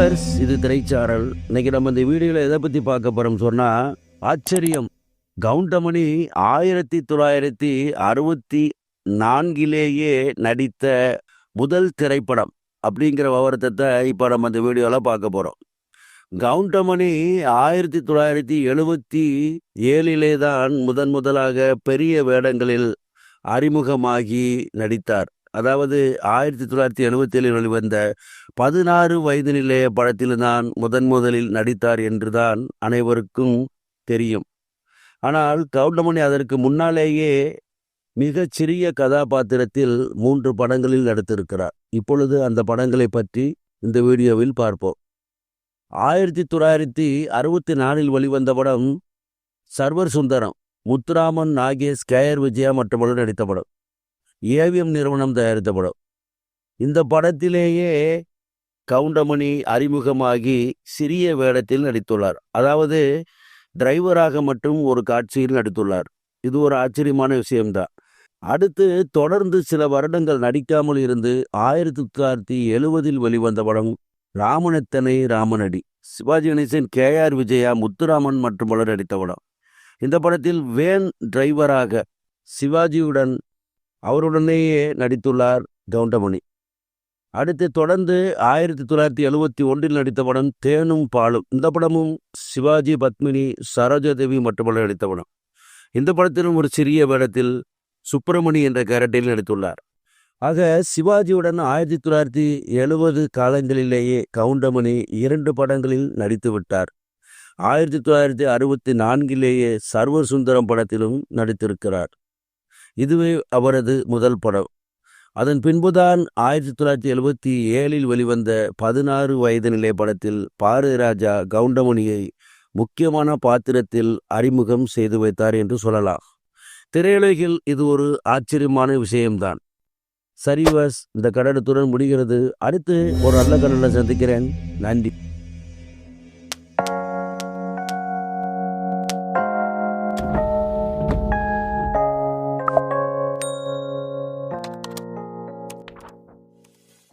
Viewers, இது திரைச்சாரல். இன்னைக்கு நம்ம இந்த வீடியோவில் எதை பற்றி பார்க்க போகிறோம் சொன்னால், ஆச்சரியம். கவுண்டமணி 1964 நடித்த முதல் திரைப்படம் அப்படிங்கிற விவரத்தை இப்போ நம்ம இந்த வீடியோவில் பார்க்க போகிறோம். கவுண்டமணி 1977 தான் முதலாக பெரிய வேடங்களில் அறிமுகமாகி நடித்தார். அதாவது 1977 வெளிவந்த 16 வயது நிலைய படத்தில் தான் முதலில் நடித்தார் என்றுதான் அனைவருக்கும் தெரியும். ஆனால் கவுண்டமணி அதற்கு முன்னாலேயே மிகச் சிறிய கதாபாத்திரத்தில் 3 படங்களில் நடித்திருக்கிறார். இப்பொழுது அந்த படங்களை பற்றி இந்த வீடியோவில் பார்ப்போம். 1964 வெளிவந்த படம் சர்வர் சுந்தரம். முத்துராமன், நாகேஷ், கேஆர் விஜயா மற்றும் நடித்த படம். ஏவிஎம் நிறுவனம் தயாரித்த படம். இந்த படத்திலேயே கவுண்டமணி அறிமுகமாகி சிறிய வேடத்தில் நடித்துள்ளார். அதாவது டிரைவராக மட்டும் ஒரு காட்சியில் நடித்துள்ளார். இது ஒரு ஆச்சரியமான விஷயம்தான். அடுத்து தொடர்ந்து சில வருடங்கள் நடிக்காமல் இருந்து 1970 வெளிவந்த படம் ராமனெத்தனை ராமனடி. சிவாஜி கணேசன், கேஆர் விஜயா, முத்துராமன் மற்றும் நடித்த படம். இந்த படத்தில் வேன் டிரைவராக சிவாஜியுடன் அவருடனேயே நடித்துள்ளார் கவுண்டமணி. அடுத்து தொடர்ந்து 1971 நடித்த படம் தேனும் பாலும். இந்த படமும் சிவாஜி, பத்மினி, சரோஜாதேவி மற்றும் நடித்த படம். இந்த படத்திலும் ஒரு சிறிய வேடத்தில் சுப்பிரமணி என்ற கேரக்டரில் நடித்துள்ளார். ஆக சிவாஜியுடன் 1970 காலங்களிலேயே கவுண்டமணி 2 படங்களில் நடித்து விட்டார். 1964 சர்வர் சுந்தரம் படத்திலும் நடித்திருக்கிறார். இதுவே அவரது முதல் படம். அதன் பின்புதான் 1977 வெளிவந்த 16 வயது நிலை படத்தில் பாரதி ராஜா கவுண்டமணியை முக்கியமான பாத்திரத்தில் அறிமுகம் செய்து வைத்தார் என்று சொல்லலாம். திரையுலகில் இது ஒரு ஆச்சரியமான விஷயம்தான். சரிவாஸ், இந்த கடனத்துடன் முடிகிறது. அடுத்து ஒரு நல்ல கடனை சந்திக்கிறேன். நன்றி.